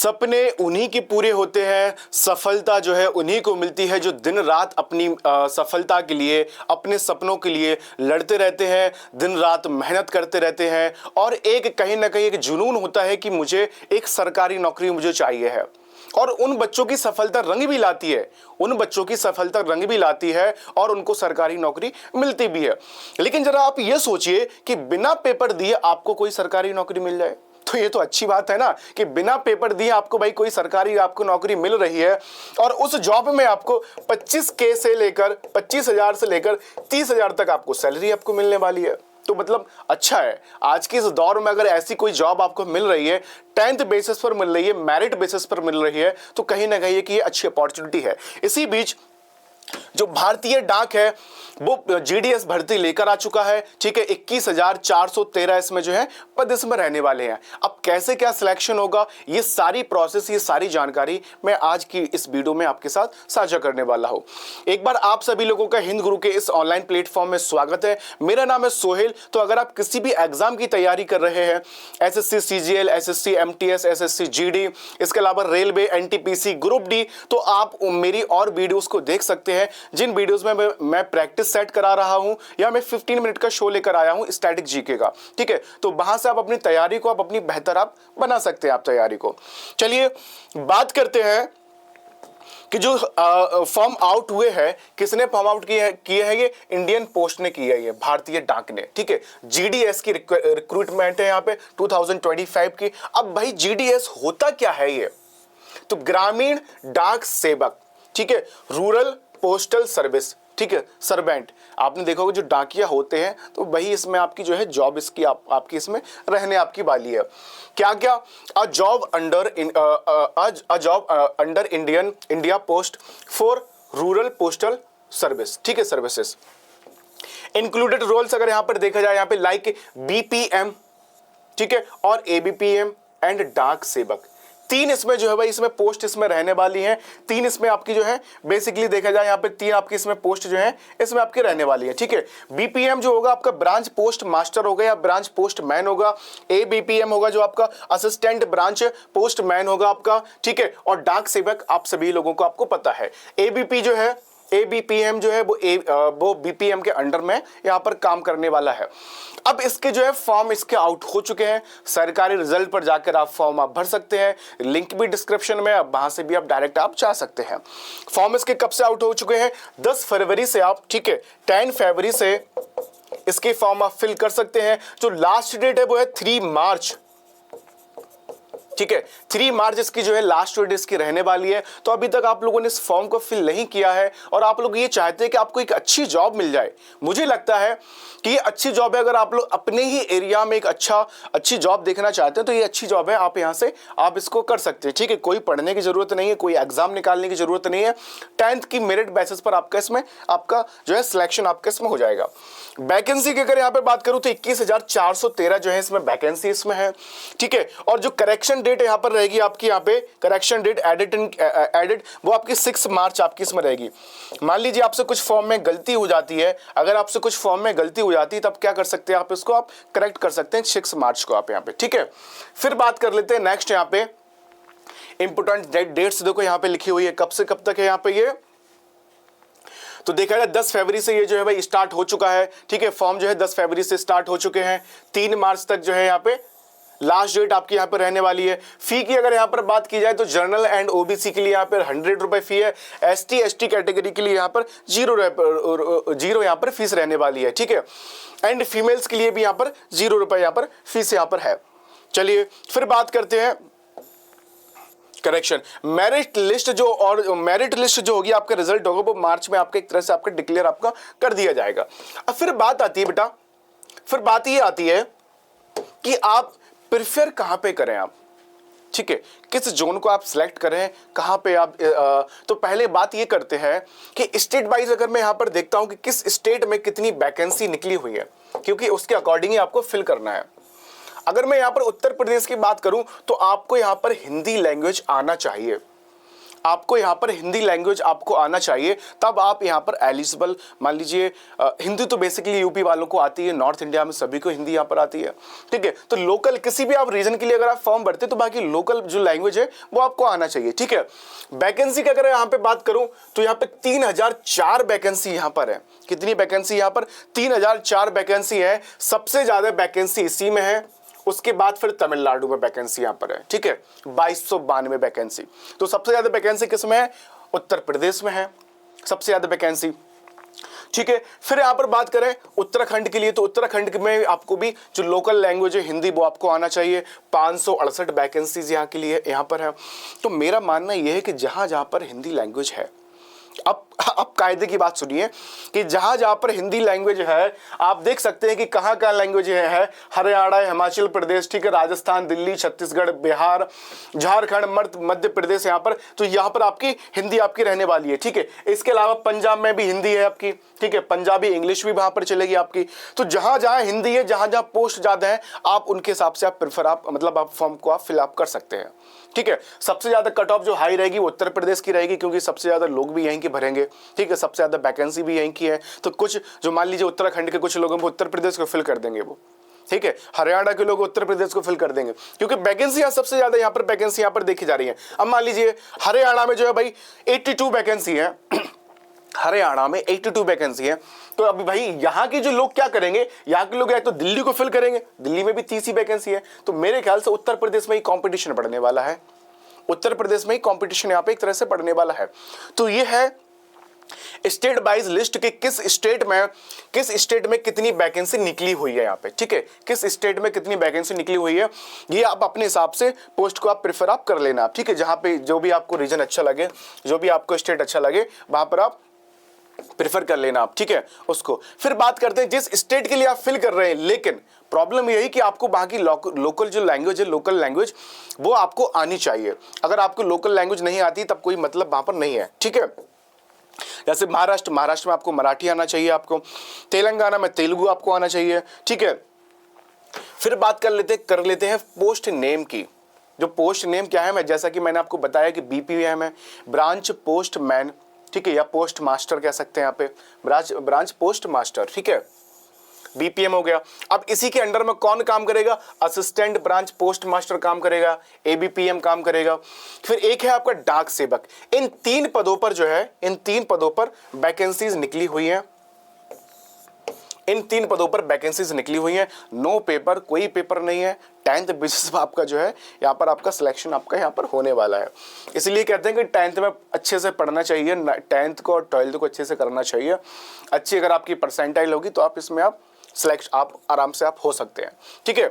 सपने उन्हीं के पूरे होते हैं, सफलता जो है उन्हीं को मिलती है जो दिन रात अपनी सफलता के लिए, अपने सपनों के लिए लड़ते रहते हैं, दिन रात मेहनत करते रहते हैं। और एक कहीं ना कहीं एक जुनून होता है कि मुझे एक सरकारी नौकरी मुझे चाहिए है। और उन बच्चों की सफलता रंग भी लाती है, उन बच्चों की सफलता रंग भी लाती है और उनको सरकारी नौकरी मिलती भी है। लेकिन जरा आप ये सोचिए कि बिना पेपर दिए आपको कोई सरकारी नौकरी मिल जाए, तो ये तो अच्छी बात है ना कि बिना पेपर दिए आपको भाई कोई सरकारी आपको नौकरी मिल रही है और उस जॉब में आपको 25K से लेकर 25,000 से लेकर 30,000 तक आपको सैलरी आपको मिलने वाली है। तो मतलब अच्छा है। आज के इस दौर में अगर ऐसी कोई जॉब आपको मिल रही है, 10th बेसिस पर मिल रही है, मेरिट बेसिस पर मिल रही है, तो कहीं ना कहीं ये अच्छी अपॉर्चुनिटी है। इसी बीच जो भारतीय डाक है वो जीडीएस भर्ती लेकर आ चुका है, ठीक है। 21,413 इसमें जो है पद इसमें रहने वाले हैं। अब कैसे क्या सिलेक्शन होगा, ये सारी प्रोसेस, ये सारी जानकारी मैं आज की इस वीडियो में आपके साथ साझा करने वाला हूं। एक बार आप सभी लोगों का हिंद गुरु के इस ऑनलाइन प्लेटफॉर्म में स्वागत है। मेरा नाम है सोहेल। तो अगर आप किसी भी एग्जाम की तैयारी कर रहे हैं, SSC CGL, SSC MTS, SSC GD, इसके अलावा रेलवे, एनटीपीसी, ग्रुप डी, तो आप मेरी और वीडियोस को देख सकते हैं जिन वीडियोस में मैं प्रैक्टिस सेट करा रहा हूं या मैं 15 मिनट का शो लेकर आया हूं स्टैटिक जीके का, ठीक है। तो वहां से आप अपनी तैयारी को, आप अपनी बेहतर आप बना सकते हैं आप तैयारी को। चलिए बात करते हैं कि जो फॉर्म आउट हुए हैं, किसने फॉर्म आउट किए हैं? ये इंडियन पोस्ट ने किया है, ये भारतीय डाक ने, ठीक है। जीडीएस की रिक्रूटमेंट है यहाँ पे 2025 की। अब भाई जीडीएस होता क्या है ये? तो ग्रामीण डाक सेवक, ठीक है, रूरल पोस्टल सर्विस, ठीक है, सर्वेंट। आपने देखा होगा जो डाकिया होते हैं तो वही इसमें आपकी जो है जॉब इसकी आपकी इसमें रहने आपकी वाली है। क्या क्या? A job under India post for rural postal service, ठीक है, सर्विसेज। इंक्लूडेड रोल्स अगर यहां पर देखा जाए, यहां पे लाइक बीपीएम, ठीक है, और एबीपीएम एंड डाक सेवक। 3 इसमें जो है भाई इसमें पोस्ट इसमें रहने वाली हैं। 3 इसमें आपकी जो है बेसिकली देखा जाए यहाँ पे 3 आपकी इसमें पोस्ट जो है इसमें आपकी रहने वाली है, ठीक है। बीपीएम जो होगा आपका ब्रांच पोस्ट मास्टर होगा या ब्रांच पोस्ट मैन होगा। एबीपीएम होगा जो आपका असिस्टेंट ब्रांच पोस्ट मैन होगा आपका, ठीक है। और डाक सेवक आप सभी लोगों को आपको पता है। एबीपी जो है, एबीपीएम जो है वो बीपीएम के अंडर में यहां पर काम करने वाला है। अब इसके जो है फॉर्म इसके आउट हो चुके हैं। सरकारी रिजल्ट पर जाकर आप फॉर्म आप भर सकते हैं, लिंक भी डिस्क्रिप्शन में, अब वहां से भी आप डायरेक्ट आप जा सकते हैं। फॉर्म इसके कब से आउट हो चुके हैं? 10 फरवरी से आप, ठीक है, 10 फरवरी से इसके फॉर्म आप फिल कर सकते हैं। जो लास्ट डेट है वो है 3 मार्च, ठीक है, 3 मार्च इसकी जो है लास्ट डेट इसकी रहने वाली है। तो अभी तक आप लोगों ने इस फॉर्म को फिल नहीं किया है और आप लोग ये चाहते हैं कि आपको एक अच्छी जॉब मिल जाए। मुझे लगता है कि ये अच्छी जॉब है। अगर आप लोग अपने ही एरिया में एक अच्छी जॉब देखना चाहते हैं तो ये अच्छी जॉब है। आप यहाँ से आप इसको कर सकते हैं, ठीक है। कोई पढ़ने की जरूरत नहीं है, कोई एग्जाम निकालने की जरूरत नहीं है। 10th की मेरिट बेसिस पर आपका इसमें आपका जो है सिलेक्शन आपका इसमें हो जाएगा। वैकेंसी की अगर यहाँ पे बात करूं तो 21,413 जो है इसमें वैकेंसी इसमें है, ठीक है। और जो करेक्शन डेट यहां पर रहेगी आपकी, यहां पे करेक्शन डेट एडिट वो आपकी 6 मार्च आपकी इसमें रहेगी। मान लीजिए आपसे कुछ फॉर्म में गलती हो जाती है, अगर आपसे कुछ फॉर्म में गलती हो जाती है तब क्या कर सकते हैं आप इसको आप करेक्ट कर सकते हैं 6 मार्च को आप यहाँ पे, ठीक है। फिर बात कर लेते हैं नेक्स्ट, यहाँ पे इंपोर्टेंट डेट्स देखो यहाँ पे लिखी हुई है, कब से कब तक है यहाँ पे ये। तो देखा जाए 10 फरवरी से ये जो है भाई स्टार्ट हो चुका है, ठीक है। फॉर्म जो है 10 फरवरी से स्टार्ट हो चुके हैं। 3 मार्च तक जो है यहाँ पे लास्ट डेट आपकी यहाँ पर रहने वाली है। फी की अगर यहाँ पर बात की जाए तो जनरल एंड ओबीसी के लिए यहाँ पर 100 रुपए फी है। एसटी एसटी कैटेगरी के लिए यहाँ पर 0 यहाँ पर फीस रहने वाली है, ठीक है। एंड फीमेल्स के लिए भी यहाँ पर 0 रुपए यहाँ पर फीस यहाँ पर है। चलिए फिर बात करते हैं करेक्शन मेरिट लिस्ट जो होगी आपका रिजल्ट होगा वो मार्च में आपका एक तरह से आपका डिक्लेयर आपका कर दिया जाएगा। अब फिर बात आती है बेटा, फिर बात ये आती है कि आप प्रेफर कहां पे करें आप, ठीक है, किस जोन को आप सिलेक्ट करें, कहां पे आप तो पहले बात ये करते हैं कि स्टेट वाइज अगर मैं यहां पर देखता हूं कि किस स्टेट में कितनी वैकेंसी निकली हुई है, क्योंकि उसके अकॉर्डिंग ही आपको फिल करना है। अगर मैं यहां पर उत्तर प्रदेश की बात करूं तो आपको यहां पर हिंदी लैंग्वेज आना चाहिए। आपको यहाँ पर हिंदी लैंग्वेज आपको आना चाहिए, तब आप यहाँ पर एलिजिबल, मान लीजिए हिंदी तो बेसिकली यूपी वालों को आती है, नॉर्थ इंडिया में सभी को हिंदी यहाँ पर आती है, ठीक है। तो लोकल किसी भी आप रीजन के लिए अगर आप फॉर्म भरते तो बाकी लोकल जो लैंग्वेज है वो आपको आना चाहिए, ठीक है। वैकेंसी की अगर यहाँ पे बात करूं तो यहाँ पे 3004 वैकेंसी यहाँ पर है। कितनी वैकेंसी यहाँ पर? 3004 वैकेंसी है। सबसे ज्यादा वैकेंसी इसी में है, उसके बाद फिर तमिलनाडु में वैकेंसी यहाँ पर है, ठीक है, 2292 वैकेंसी। तो सबसे ज्यादा वैकेंसी किस में है? उत्तर प्रदेश में है सबसे ज्यादा वैकेंसी, ठीक है। फिर यहाँ पर बात करें उत्तराखंड के लिए, तो उत्तराखंड में आपको भी जो लोकल लैंग्वेज है हिंदी वो आपको आना चाहिए। 568 वैकेंसीज यहाँ के लिए यहाँ पर है। तो मेरा मानना यह है कि जहाँ जहाँ पर हिंदी लैंग्वेज है, अब कायदे की बात सुनिए कि जहां जहां पर हिंदी लैंग्वेज है, आप देख सकते हैं कि कहां कहां लैंग्वेज है। हरियाणा, हिमाचल प्रदेश, ठीक है, राजस्थान, दिल्ली, छत्तीसगढ़, बिहार, झारखंड, मध्य प्रदेश, यहाँ पर, तो यहाँ पर आपकी हिंदी आपकी रहने वाली है, ठीक है। इसके अलावा पंजाब में भी हिंदी है आपकी, ठीक है, पंजाबी इंग्लिश भी वहां पर चलेगी आपकी। तो जहां जहां हिंदी है, जहां जहां पोस्ट ज्यादा है, आप उनके हिसाब से आप प्रेफर आप फॉर्म को आप फिलअप कर सकते हैं, ठीक है। सबसे ज्यादा कट ऑफ जो हाई रहेगी वो उत्तर प्रदेश की रहेगी, क्योंकि सबसे ज्यादा लोग भी यहीं के भरेंगे, ठीक है, सबसे ज्यादा वैकेंसी भी यहीं की है। तो कुछ जो मान लीजिए उत्तराखंड के कुछ लोगों को उत्तर प्रदेश को फिल कर देंगे वो, ठीक है, हरियाणा के लोग उत्तर प्रदेश को फिल कर देंगे, क्योंकि वैकेंसी सबसे ज्यादा यहाँ पर वैकेंसी यहाँ पर देखी जा रही है। अब मान लीजिए हरियाणा में जो है भाई 82 वैकेंसी है, हरियाणा में 82 वैकेंसी है। तो अभी भाई यहाँ के जो लोग क्या करेंगे, यहाँ के लोग या तो दिल्ली को फिल करेंगे, दिल्ली में भी 30 ही वैकेंसी है। तो मेरे ख्याल से उत्तर प्रदेश में ही कंपटीशन बढ़ने वाला है, उत्तर प्रदेश में ही कंपटीशन यहाँ पे एक तरह से बढ़ने वाला है। तो ये है स्टेट वाइज लिस्ट के किस स्टेट में कितनी वैकेंसी निकली हुई है यहाँ पे, ठीक है, किस स्टेट में कितनी वैकेंसी निकली हुई है। ये आप अपने हिसाब से पोस्ट को आप प्रेफर आप कर लेना, ठीक है, जहां पे जो भी आपको रीजन अच्छा लगे, जो भी आपको स्टेट अच्छा लगे, वहां पर आप प्रेफर कर लेना आप, ठीक है उसको। फिर बात करते हैं जिस स्टेट के लिए आप फिल कर रहे हैं, लेकिन प्रॉब्लम यही कि आपको बाकी लोकल जो लैंग्वेज है, लोकल लैंग्वेज वो आपको आनी चाहिए। अगर आपको लोकल लैंग्वेज नहीं आती तब कोई मतलब वहां पर नहीं है, ठीक है। जैसे महाराष्ट्र में आपको मराठी आना चाहिए, आपको तेलंगाना में तेलुगु आपको आना चाहिए, ठीक है। फिर बात कर लेते हैं पोस्ट नेम की। जो पोस्ट नेम क्या है, मैं जैसा कि मैंने आपको बताया कि BPM है, ब्रांच पोस्ट मैन, ठीक है, या पोस्ट मास्टर कह सकते हैं यहाँ पे, ब्रांच पोस्ट मास्टर, ठीक है, BPM हो गया। अब इसी के अंडर में कौन काम करेगा? असिस्टेंट ब्रांच पोस्ट मास्टर काम करेगा, ABPM काम करेगा। फिर एक है आपका डाक सेवक। इन 3 पदों पर जो है, इन 3 पदों पर वैकेंसीज निकली हुई हैं, इन 3 पदों पर वैकेंसीज निकली हुई हैं। नो पेपर, कोई पेपर नहीं है, 10th बेसिस पर आपका जो है यहाँ पर आपका सिलेक्शन आपका यहाँ पर होने वाला है। इसलिए कहते हैं कि 10th में अच्छे से पढ़ना चाहिए, 10th को और 12th को अच्छे से करना चाहिए। अच्छी अगर आपकी परसेंटाइल होगी तो आप इसमें आप सिलेक्ट आप आराम से आप हो सकते हैं, ठीक है।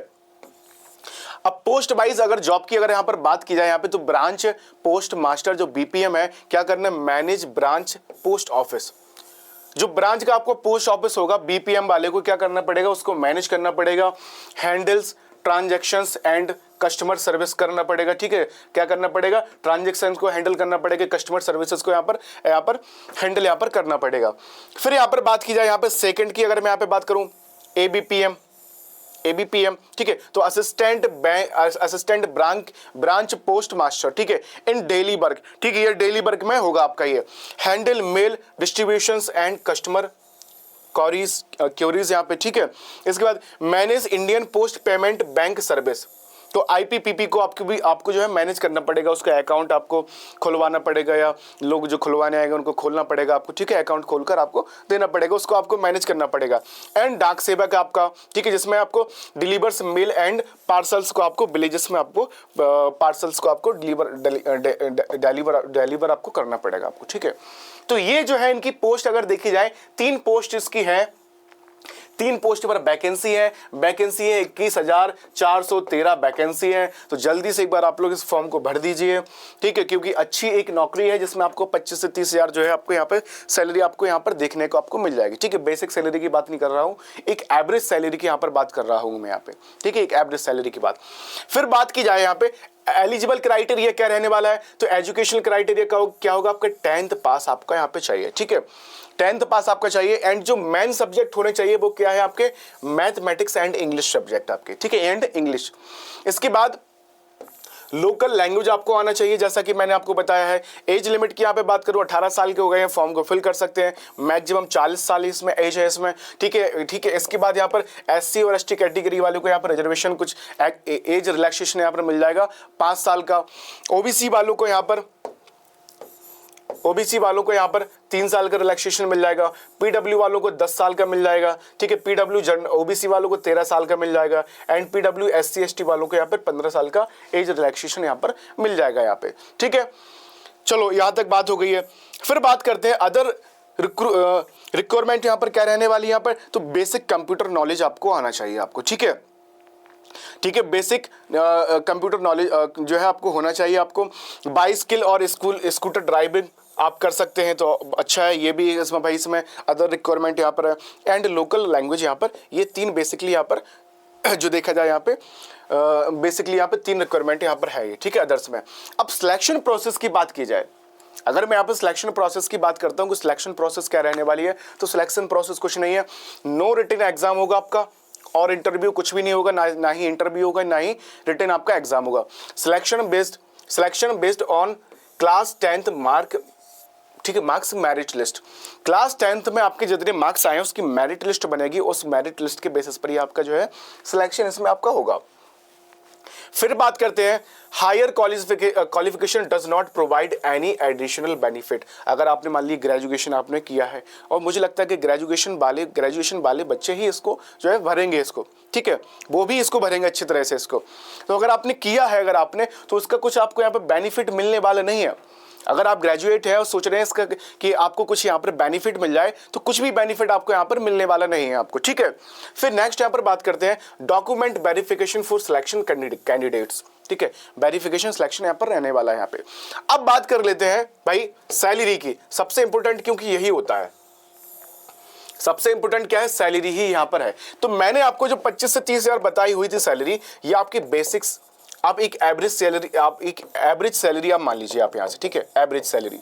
अब पोस्ट वाइज अगर जॉब की अगर यहां पर बात की जाए, यहां पे तो ब्रांच पोस्ट मास्टर जो BPM है, क्या करना है? Manage branch post office. जो ब्रांच का आपको पोस्ट ऑफिस होगा, BPM वाले को क्या करना पड़ेगा? उसको मैनेज करना पड़ेगा, handles transactions and customer service करना पड़ेगा, ठीक है। क्या करना पड़ेगा? ट्रांजैक्शंस को हैंडल करना पड़ेगा, कस्टमर सर्विसेज को यहाँ पर हैंडल यहाँ पर करना पड़ेगा। फिर यहाँ पर बात की जाए, यहाँ पे सेकंड की अगर मैं यहाँ पे बात करूँ, ABPM, ठीक है, तो असिस्टेंट ब्रांच पोस्ट मास्टर, ठीक है, इन डेली वर्क, ठीक है, ये डेली वर्क में होगा आपका ये। Handle mail distributions and customer queries यहाँ पे, ठीक है। इसके बाद manage Indian post payment bank service. तो IPPP को आपको जो है मैनेज करना पड़ेगा, उसका अकाउंट आपको खुलवाना पड़ेगा, या लोग जो खुलवाने आएंगे उनको खोलना पड़ेगा आपको, ठीक है, अकाउंट खोलकर आपको देना पड़ेगा, उसको आपको मैनेज करना पड़ेगा। एंड डाक सेवक आपका, ठीक है, जिसमें आपको डिलीवर्स मेल एंड पार्सल्स को आपको विलेजेस में आपको पार्सल्स को आपको डिलीवर आपको करना पड़ेगा आपको, ठीक है। तो ये जो है इनकी पोस्ट अगर देखी जाए, 3 पोस्ट इसकी है, 3 पोस्ट पर वैकेंसी है 21,413 वैकेंसी है। तो जल्दी से एक बार आप लोग इस फॉर्म को भर दीजिए, ठीक है, क्योंकि अच्छी एक नौकरी है जिसमें आपको 25 से 30 हज़ार जो है आपको यहाँ पे सैलरी आपको यहाँ पर देखने को आपको मिल जाएगी, ठीक है। बेसिक सैलरी की बात नहीं कर रहा हूँ, एक एवरेज सैलरी की यहाँ पर बात कर रहा हूँ मैं यहाँ पे, ठीक है, एक एवरेज सैलरी की बात। फिर बात की जाए यहाँ पे एलिजिबल क्राइटेरिया क्या रहने वाला है, तो एजुकेशनल क्राइटेरिया क्या होगा? आपका 10th पास आपका यहाँ पे चाहिए, ठीक है, 10th पास आपका चाहिए। एंड जो मेन सब्जेक्ट होने चाहिए वो क्या है? आपके मैथमेटिक्स एंड इंग्लिश सब्जेक्ट आपके, ठीक है, एंड इंग्लिश। इसके बाद लोकल लैंग्वेज आपको आना चाहिए, जैसा कि मैंने आपको बताया है। एज लिमिट की यहाँ पे बात करूँ 18 साल के हो गए हैं, फॉर्म को फिल कर सकते हैं। मैक्सिमम 40 साल इसमें एज है इसमें, ठीक है। इसके बाद यहाँ पर SC और ST कैटेगरी वालों को यहाँ पर रिजर्वेशन कुछ एज रिलैक्सेशन यहाँ पर मिल जाएगा 5 साल का। ओबीसी वालों को यहाँ पर 3 साल का रिलैक्सेशन मिल जाएगा। पीडब्ल्यू वालों को 10 साल का मिल जाएगा, ठीक है। पीडब्ल्यू ओबीसी वालों को 13 साल का मिल जाएगा एंड पीडब्ल्यू SC ST वालों को यहाँ पर 15 साल का एज रिलैक्सेशन यहाँ पर मिल जाएगा यहाँ पे, ठीक है। चलो यहां तक बात हो गई है। फिर बात करते हैं अदर रिक्वायरमेंट यहाँ पर क्या रहने वाली है यहाँ पर, तो बेसिक कंप्यूटर नॉलेज आपको आना चाहिए आपको, ठीक है। बेसिक कंप्यूटर नॉलेज जो है आपको होना चाहिए। आपको बाइसिकल और स्कूटर ड्राइविंग आप कर सकते हैं तो अच्छा है, ये भी इसमें भाई इसमें अदर रिक्वायरमेंट यहाँ पर है। एंड लोकल लैंग्वेज यहाँ पर, ये 3 बेसिकली यहाँ पर जो देखा जाए यहाँ पे बेसिकली यहाँ पे 3 रिक्वायरमेंट यहाँ पर है ये, ठीक है, अदर्स में। अब सिलेक्शन प्रोसेस की बात की जाए, अगर मैं यहाँ पर सिलेक्शन प्रोसेस की बात करता हूँ कि सिलेक्शन प्रोसेस क्या रहने वाली है, तो सिलेक्शन प्रोसेस कुछ नहीं है, नो रिटन एग्जाम होगा आपका और इंटरव्यू कुछ भी नहीं होगा, ना ही इंटरव्यू होगा ना ही रिटन आपका एग्जाम होगा। Selection based on class 10th mark, ठीक है, marks merit list. Class 10th में आपके जितने मार्क्स आए उसकी मेरिट लिस्ट बनेगी, उस मेरिट लिस्ट के बेसिस पर ही आपका जो है सिलेक्शन इसमें आपका होगा। फिर बात करते हैं higher qualification does not provide any additional benefit. अगर आपने मान ली ग्रेजुएशन आपने किया है, और मुझे लगता है कि ग्रेजुएशन वाले बच्चे ही इसको जो है भरेंगे इसको, ठीक है, वो भी इसको भरेंगे अच्छी तरह से इसको। तो अगर आपने किया है तो उसका कुछ आपको यहाँ पर बेनिफिट मिलने वाला नहीं है। अगर आप ग्रेजुएट है और सोच रहे हैं इसका कि आपको कुछ यहाँ पर बेनिफिट मिल जाए, तो कुछ भी बेनिफिट आपको यहाँ पर मिलने वाला नहीं है आपको, ठीक है। फिर नेक्स्ट यहाँ पर बात करते हैं document verification for selection candidates, ठीक है, वेरिफिकेशन सिलेक्शन यहाँ पर रहने वाला है यहाँ पे। अब बात कर लेते हैं भाई सैलरी की, सबसे इंपॉर्टेंट, क्योंकि यही होता है, सबसे इंपॉर्टेंट क्या है, सैलरी ही यहाँ पर है। तो मैंने आपको जो 25 से 30 हजार बताई हुई थी सैलरी, ये आपकी बेसिक्स, आप एक एवरेज सैलरी आप मान लीजिए आप यहाँ से, ठीक है, एवरेज सैलरी।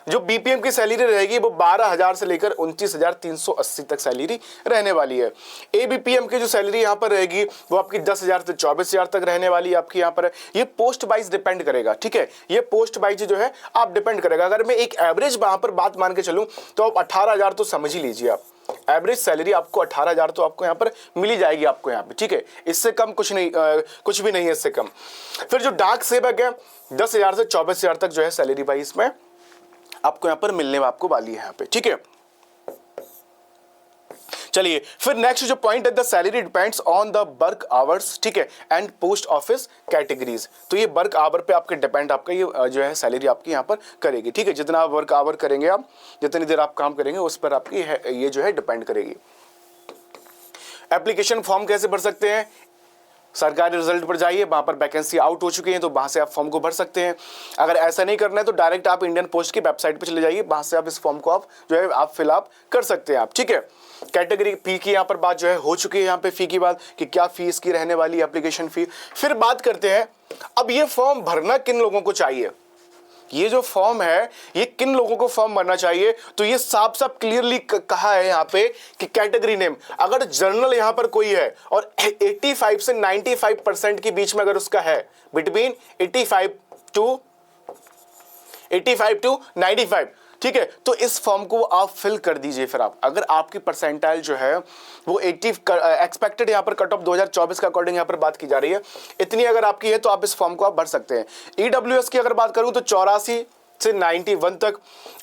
जो बीपीएम की सैलरी रहेगी वो 12,000 से लेकर 29,380 तक सैलरी रहने वाली है। एबीपीएम की जो सैलरी यहाँ पर रहेगी वो आपकी 10,000 से 24,000 तक रहने वाली है आपकी यहाँ पर। ये पोस्ट वाइज डिपेंड करेगा, ठीक है, ये पोस्ट वाइज जो है आप डिपेंड करेगा। अगर मैं एक एवरेज वहां पर बात मान के चलूं तो आप 18,000 तो समझ ही लीजिए आप, एवरेज सैलरी आपको 18,000 तो आपको यहाँ पर मिली जाएगी आपको यहाँ पे, ठीक है, इससे कम कुछ नहीं, कुछ भी नहीं है इससे कम। फिर जो डाक सेवक है 10,000 से 24,000 तक जो है सैलरी भाई इसमें आपको यहाँ पर मिलने आपको वाली है यहाँ पे, ठीक है। चलिए फिर नेक्स्ट जो पॉइंट है, the salary depends on the work hours, ठीक है, एंड पोस्ट ऑफिस कैटेगरीज। तो ये वर्क आवर पे आपके डिपेंड, आपका ये जो है सैलरी आपकी यहाँ पर करेगी, ठीक है, जितना आप वर्क आवर करेंगे, आप जितनी देर आप काम करेंगे उस पर आपकी ये जो है डिपेंड करेगी। एप्लीकेशन फॉर्म कैसे भर सकते हैं, सरकारी रिजल्ट पर जाइए, वहां पर वैकेंसी आउट हो चुकी है तो वहां से आप फॉर्म को भर सकते हैं। अगर ऐसा नहीं करना है तो डायरेक्ट आप इंडियन पोस्ट की वेबसाइट पर चले जाइए, वहां से आप इस फॉर्म को आप जो है आप फिल आप कर सकते हैं आप, ठीक है। कैटेगरी फी की यहाँ पर बात जो है हो चुकी है यहाँ पे, फी की बात कि क्या फीस की रहने वाली एप्लीकेशन फी। फिर बात करते हैं अब ये फॉर्म भरना किन लोगों को चाहिए, ये जो फॉर्म है ये किन लोगों को फॉर्म भरना चाहिए, तो ये साफ साफ क्लियरली कहा है यहाँ पे कि कैटेगरी नेम, अगर जर्नल यहाँ पर कोई है और 85 से 95% के बीच में अगर उसका है, बिटवीन 85 टू 95, ठीक है, तो इस फॉर्म को आप फिल कर दीजिए। फिर आप अगर आपकी परसेंटाइल जो है वो 80 एक्सपेक्टेड यहाँ पर कट ऑफ 2024 का अकॉर्डिंग यहाँ पर बात की जा रही है, इतनी अगर आपकी है तो आप इस फॉर्म को आप भर सकते हैं। ईडब्ल्यूएस की अगर बात करूं तो 84 से 91 तक,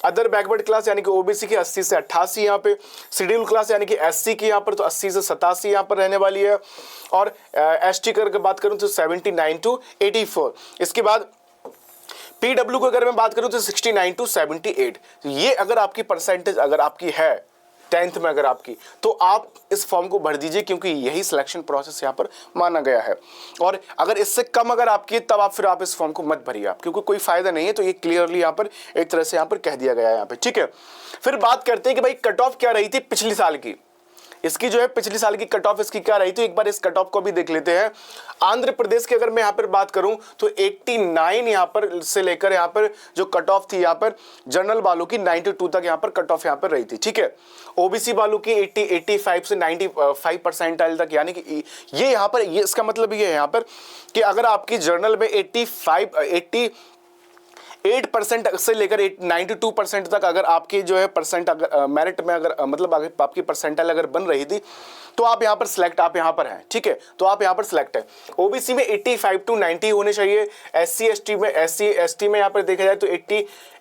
अदर बैकवर्ड क्लास यानी कि ओबीसी की 80 से 88 यहाँ पे, शेड्यूल क्लास यानी कि एससी की यहाँ पर तो 80 से 87 यहाँ पर रहने वाली है, और एसटी की अगर बात करूं तो 79 टू 84। इसके बाद पीडब्ल्यू को अगर मैं बात करूं तो 69 टू 78। ये अगर आपकी परसेंटेज अगर आपकी है 10th में अगर आपकी, तो आप इस फॉर्म को भर दीजिए, क्योंकि यही सिलेक्शन प्रोसेस यहाँ पर माना गया है। और अगर इससे कम अगर आपकी तब आप फिर आप इस फॉर्म को मत भरिए आप, क्योंकि कोई फायदा नहीं है। तो ये क्लियरली यहाँ पर एक तरह से यहाँ पर कह दिया गया है यहाँ पे, ठीक है। फिर बात करते हैं कि भाई कट ऑफ क्या रही थी पिछले साल की, इसकी जो है पिछले साल की कट ऑफ इसकी क्या रही थी, एक बार इस कट ऑफ को भी देख लेते हैं। आंध्र प्रदेश की अगर मैं यहाँ पर बात करूं तो 89 यहाँ पर से लेकर यहाँ पर जो कट ऑफ थी यहाँ पर जनरल वालों की 92 तक यहाँ पर कट ऑफ यहाँ पर रही थी, ठीक है। ओबीसी वालों की 85 से 95 परसेंटाइल तक, यानी कि ये यहाँ पर ये इसका मतलब ये है यहाँ पर कि अगर आपकी जर्नल में 8% से लेकर 92% तक अगर आपकी जो है परसेंट अगर मेरिट में अगर मतलब अगर आपकी परसेंटाइल अगर बन रही थी तो आप यहाँ पर सिलेक्ट, आप यहाँ पर हैं, ठीक है, तो आप यहाँ पर सिलेक्ट है। ओबीसी में 85 to 90 होने चाहिए, एससी एसटी में यहाँ पर देखा जाए तो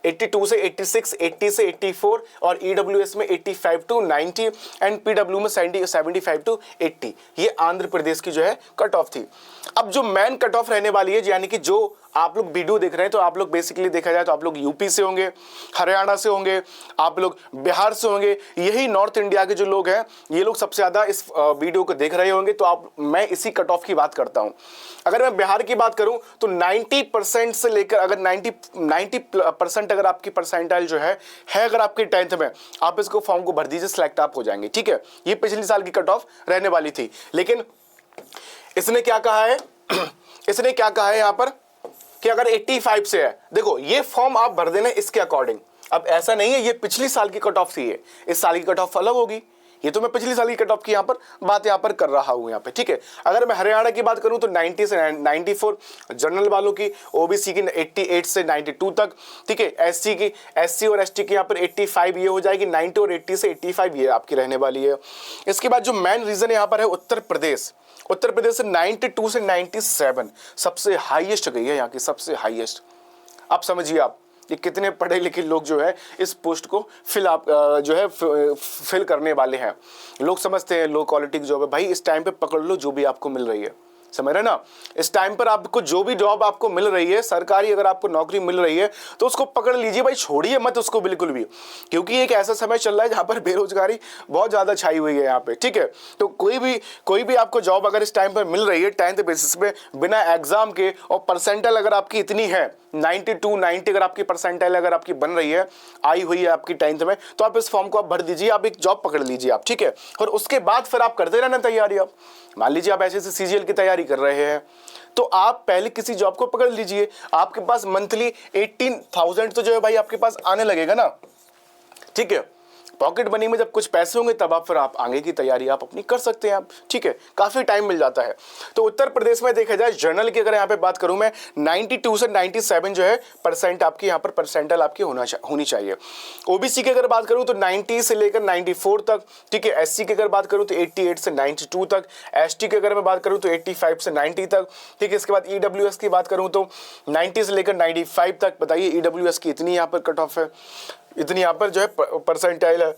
82 से 86, 80 से 84 और ईडब्ल्यूएस में 85 to 90 एंड पीडब्ल्यू में 75 to 80। ये आंध्र प्रदेश की जो है कट ऑफ थी। अब जो मेन कट ऑफ रहने वाली है, यानी कि जो आप लोग वीडियो देख रहे हैं तो आप लोग बेसिकली देखा जाए तो आप लोग यूपी से होंगे, हरियाणा से होंगे, आप लोग बिहार से होंगे, यही नॉर्थ इंडिया के जो लोग हैं ये लोग सबसे ज़्यादा इस वीडियो को देख रहे होंगे। तो मैं इसी कट ऑफ की बात करता हूं। अगर मैं बिहार की बात करूं तो 90% से लेकर अगर 90% अगर आपकी परसेंटाइल जो है अगर आपकी 10th में, आप इसको फॉर्म को भर दीजिए, सिलेक्ट आप हो जाएंगे, ठीक है। ये पिछले साल की कट ऑफ रहने वाली थी, लेकिन इसने क्या कहा है इसने क्या कहा है यहाँ पर कि अगर 85 से है, देखो ये फॉर्म आप भर देना इसके अकॉर्डिंग। अब ऐसा नहीं है ये पिछली साल की कट ऑफ थी, है इस साल की कट ऑफ अलग होगी। ये तो मैं पिछली साल की कट ऑफ की यहाँ पर बात यहाँ पर कर रहा हूँ यहाँ पे, ठीक है। अगर मैं हरियाणा की बात करूँ तो 90 से 94 जनरल वालों की, ओबीसी की 88 से 92 तक, ठीक है। एससी और एसटी की यहाँ पर 85 ये हो जाएगी, 90 और 80 से 85 ये आपकी रहने वाली है। इसके बाद जो मेन रीजन यहाँ पर है उत्तर प्रदेश से 92 से 97 सबसे हाईएस्ट गई है यहाँ की, सबसे हाईएस्ट। आप समझिए आप ये कितने पढ़े लिखे लोग जो है इस पोस्ट को फिल करने वाले हैं। लोग समझते हैं लो क्वालिटी की जॉब है, भाई इस टाइम पे पकड़ लो जो भी आपको मिल रही है, समझ रहे ना। इस टाइम पर आपको जो भी जॉब आपको मिल रही है सरकारी, अगर आपको नौकरी मिल रही है तो उसको पकड़ लीजिए भाई, छोड़िए मत उसको बिल्कुल भी, क्योंकि एक ऐसा समय चल रहा है जहाँ पर बेरोजगारी बहुत ज़्यादा छाई हुई है यहाँ पे, ठीक है। तो कोई भी आपको जॉब अगर इस टाइम पर मिल रही है 10th बेसिस पे बिना एग्जाम के, और परसेंटाइल अगर आपकी इतनी है 90 अगर आपकी परसेंटाइल अगर आपकी बन रही है, आई हुई है आपकी 10th में, तो आप इस फॉर्म को आप भर दीजिए, आप एक जॉब पकड़ लीजिए आप, ठीक है। और उसके बाद फिर आप करते रहना तैयारी। आप मान लीजिए आप ऐसे सीजीएल की तैयारी कर रहे हैं तो आप पहले किसी जॉब को पकड़ लीजिए, आपके पास मंथली 18,000 तो जो है भाई आपके पास आने लगेगा ना, ठीक है। पॉकेट मनी में जब कुछ पैसे होंगे तब आप फिर आप आगे की तैयारी आप अपनी कर सकते हैं आप, ठीक है, काफ़ी टाइम मिल जाता है। तो उत्तर प्रदेश में देखा जाए जनरल की अगर यहाँ पे बात करूँ मैं 92 से 97 जो है परसेंट आपकी यहाँ पर परसेंटाइल आपकी होनी चाहिए। ओबीसी की अगर बात करूँ तो 90 से लेकर 94 तक, ठीक है। एससी की अगर बात करूँ तो 88 से 92 तक, एसटी की अगर मैं बात करूँ तो 85 से 90 तक, ठीक है। इसके बाद ईडब्ल्यूएस की बात करूँ तो 90 से लेकर 95 तक। बताइए ईडब्ल्यूएस की इतनी यहाँ पर कट ऑफ है, इतनी यहाँ पर जो है परसेंटाइल है।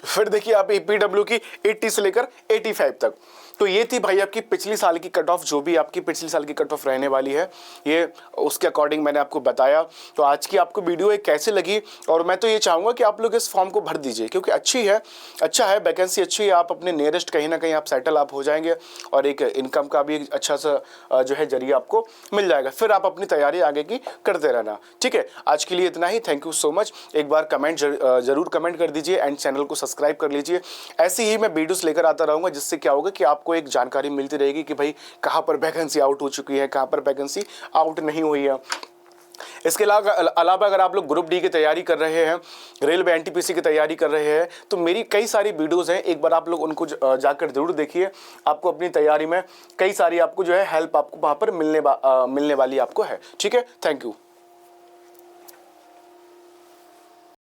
फिर देखिए आप पीडब्ल्यू की 80 से लेकर 85 तक। तो ये थी भाई आपकी पिछली साल की कट ऑफ, जो भी आपकी पिछली साल की कट ऑफ रहने वाली है ये उसके अकॉर्डिंग मैंने आपको बताया। तो आज की आपको वीडियो कैसे लगी, और मैं तो ये चाहूँगा कि आप लोग इस फॉर्म को भर दीजिए, क्योंकि अच्छा है वैकेंसी अच्छी है, आप अपने नियरेस्ट कहीं ना कहीं आप सेटल आप हो जाएंगे और एक इनकम का भी एक अच्छा सा जो है जरिया आपको मिल जाएगा। फिर आप अपनी तैयारी आगे की करते रहना, ठीक है। आज के लिए इतना ही, थैंक यू सो मच। एक बार कमेंट जरूर कमेंट कर दीजिए एंड चैनल को सब्सक्राइब कर लीजिए। ऐसे ही मैं वीडियोस लेकर आता रहूँगा, जिससे क्या होगा कि आपको एक जानकारी मिलती रहेगी कि भाई कहाँ पर वैकेंसी आउट हो चुकी है, कहाँ पर वैकेंसी आउट नहीं हुई है। इसके अलावा अगर आप लोग ग्रुप डी की तैयारी कर रहे हैं, रेलवे एनटीपीसी की तैयारी कर रहे हैं, तो मेरी कई सारी वीडियोस हैं, एक बार आप लोग उनको जाकर जरूर देखिए। आपको अपनी तैयारी में कई सारी आपको जो है हेल्प आपको वहाँ पर मिलने वाली आपको है, ठीक है। Thank you.